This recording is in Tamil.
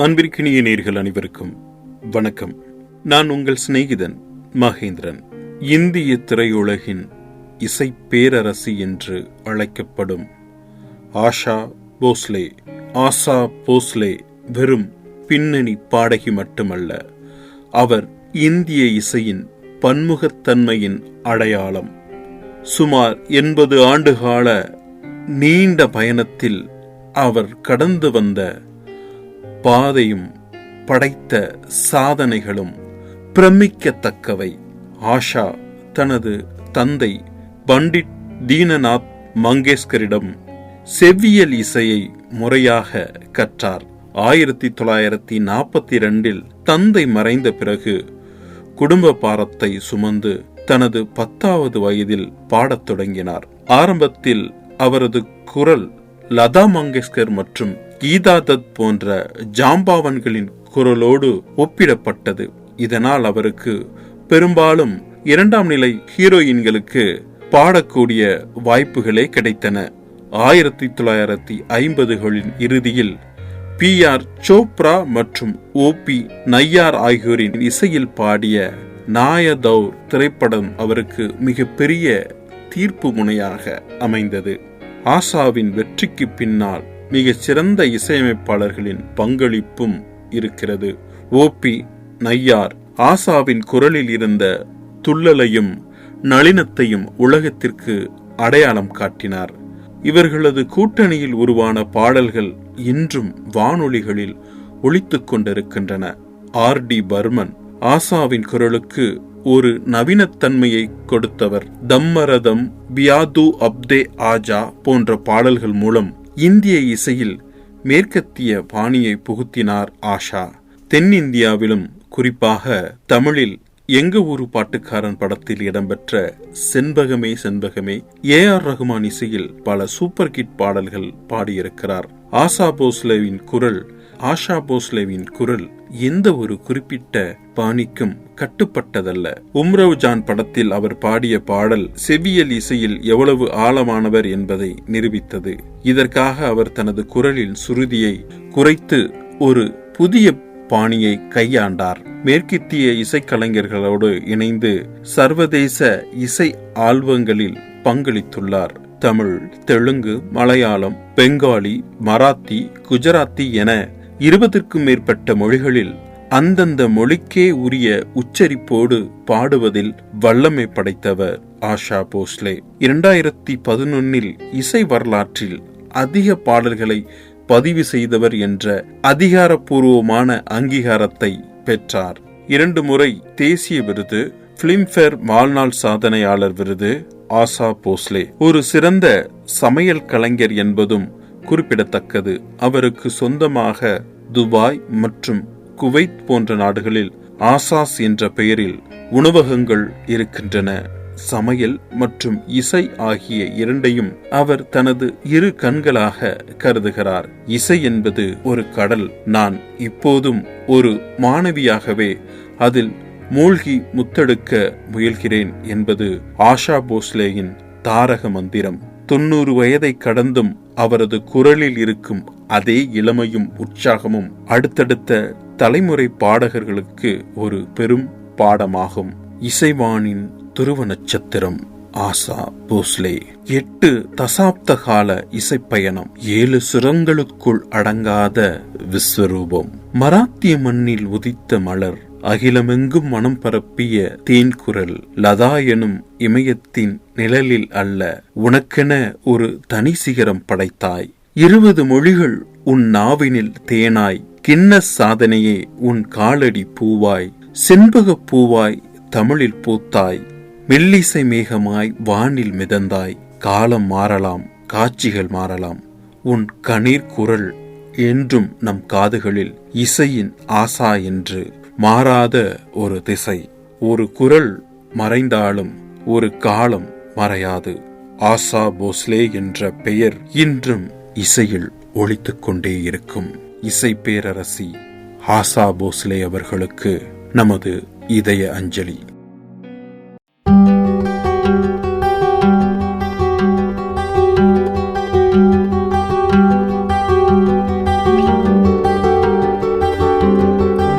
அன்பிற்கினிய நேயர்கள் அனைவருக்கும் வணக்கம். நான் உங்கள் சிநேகிதன் மகேந்திரன். இந்திய திரையுலகின் இசை பேரரசி என்று அழைக்கப்படும் ஆஷா போஸ்லே வெறும் பின்னணி பாடகி மட்டுமல்ல, அவர் இந்திய இசையின் பன்முகத்தன்மையின் அடையாளம். சுமார் 80 ஆண்டுகால நீண்ட பயணத்தில் அவர் கடந்து வந்த பாதையும் படைத்த சாதனைகளும் பிரமிக்கத்தக்கவை. ஆஷா தனது தந்தை பண்டிட் தீனநாத் மங்கேஷ்கரிடம் செவ்வியல் இசையை முறையாக கற்றார். 1942 தந்தை மறைந்த பிறகு குடும்ப பாரத்தை சுமந்து தனது 10வது வயதில் பாடத் தொடங்கினார். ஆரம்பத்தில் அவரது குரல் லதா மங்கேஷ்கர் மற்றும் கீதா தத் போன்ற ஜாம்பாவன்களின் குரலோடு ஒப்பிடப்பட்டது. இதனால் அவருக்கு பெரும்பாலும் 2ஆம் நிலை ஹீரோயின்களுக்கு பாடக்கூடிய வாய்ப்புகளே கிடைத்தன. 1950களின் இறுதியில் PR சோப்ரா மற்றும் OP நய்யார் ஆகியோரின் இசையில் பாடிய நாயதௌர் திரைப்படம் அவருக்கு மிகப்பெரிய தீர்ப்பு முனையாக அமைந்தது. ஆஷாவின் வெற்றிக்கு பின்னால் மிகச் சிறந்த இசையமைப்பாளர்களின் பங்களிப்பும் இருக்கிறது. OP நய்யார் ஆஷாவின் குரலில் இருந்த துள்ளலையும் நளினத்தையும் உலகத்திற்கு அடையாளம் காட்டினார். இவர்களது கூட்டணியில் உருவான பாடல்கள் இன்றும் வானொலிகளில் ஒலித்துக் கொண்டிருக்கின்றன. RD பர்மன் ஆஷாவின் குரலுக்கு ஒரு நவீனத்தன்மையை கொடுத்தவர். தம்மரதம், பியாது அப்தே ஆஜா போன்ற பாடல்கள் மூலம் இந்திய இசையில் மேற்கத்திய பாணியை புகுத்தினார் ஆஷா. தென்னிந்தியாவிலும் குறிப்பாக தமிழில் எங்க ஊரு பாட்டுக்காரன் படத்தில் இடம்பெற்ற செண்பகமே செண்பகமே AR ரகுமான் இசையில் பல சூப்பர் ஹிட் பாடல்கள் பாடியிருக்கிறார். ஆஷா போஸ்லேவின் குரல் எந்த ஒரு குறிப்பிட்ட பாணிக்கும் கட்டுப்பட்டதல்ல. உம்ரவ் ஜான் படத்தில் அவர் பாடிய பாடல் செவ்வியல் இசையில் எவ்வளவு ஆழமானவர் என்பதை நிரூபித்தது. இதற்காக அவர் தனது குரலின் சுருதியை குறைத்து ஒரு புதிய பாணியை கையாண்டார். மேற்கத்திய இசைக்கலைஞர்களோடு இணைந்து சர்வதேச இசை ஆல்பங்களில் பங்களித்துள்ளார். தமிழ், தெலுங்கு, மலையாளம், பெங்காலி, மராத்தி, குஜராத்தி என 20க்கும் மேற்பட்ட மொழிகளில் அந்தந்த மொழிக்கே உரிய உச்சரிப்போடு பாடுவதில் வல்லமை படைத்தவர் ஆஷா போஸ்லே. 2011 இசை வரலாற்றில் அதிக பாடல்களை பதிவு செய்தவர் என்ற அதிகாரப்பூர்வமான அங்கீகாரத்தை பெற்றார். 2 முறை தேசிய விருது, பிலிம்பேர் வாழ்நாள் சாதனையாளர் விருது. ஆஷா போஸ்லே ஒரு சிறந்த சமையல் கலைஞர் என்பதும் குறிப்பிடத்தக்கது. அவருக்கு சொந்தமாக துபாய் மற்றும் குவைத் போன்ற நாடுகளில் ஆசாஸ் என்ற பெயரில் உணவகங்கள் இருக்கின்றன. சமையல் மற்றும் இசை ஆகிய இரண்டையும் அவர் தனது 2 கண்களாக கருதுகிறார். இசை என்பது ஒரு கடல். நான் இப்போதும் ஒரு மாணவியாகவே அதில் மூழ்கி முத்தெடுக்க முயல்கிறேன் என்பது ஆஷா போஸ்லேயின் தாரக மந்திரம். 90 வயதை கடந்தும் அவரது குரலில் இருக்கும் அதே இளமையும் உற்சாகமும் அடுத்தடுத்த தலைமுறை பாடகர்களுக்கு ஒரு பெரும் பாடமாகும். இசைவானின் துருவ நட்சத்திரம் ஆஷா போஸ்லே. 8 தசாப்த கால இசைப்பயணம், 7 சுரங்களுக்குள் அடங்காத விஸ்வரூபம். மராத்திய மண்ணில் உதித்த மலர், அகிலமெங்கும் மனம் பரப்பிய தேன்குரல். லதா எனும் இமயத்தின் நிழலில் அல்ல, உனக்கென ஒரு தனி சிகரம் படைத்தாய். 20 மொழிகள் உன் நாவினில் தேனாய், கின்னஸ் சாதனையே உன் காலடி பூவாய். செண்பக பூவாய் தமிழில் பூத்தாய், மெல்லிசை மேகமாய் வானில் மிதந்தாய். காலம் மாறலாம், காட்சிகள் மாறலாம், உன் கணீர் குரல் என்றும் நம் காதுகளில் இசையின் ஆசா என்று மாறாத ஒரு திசை. ஒரு குரல் மறைந்தாலும் ஒரு காலம் மறையாது. ஆஷா போஸ்லே என்ற பெயர் இன்றும் இசையில் ஒலித்துக் கொண்டே இருக்கும். இசை பேரரசி ஆஷா போஸ்லே அவர்களுக்கு நமது இதய அஞ்சலி.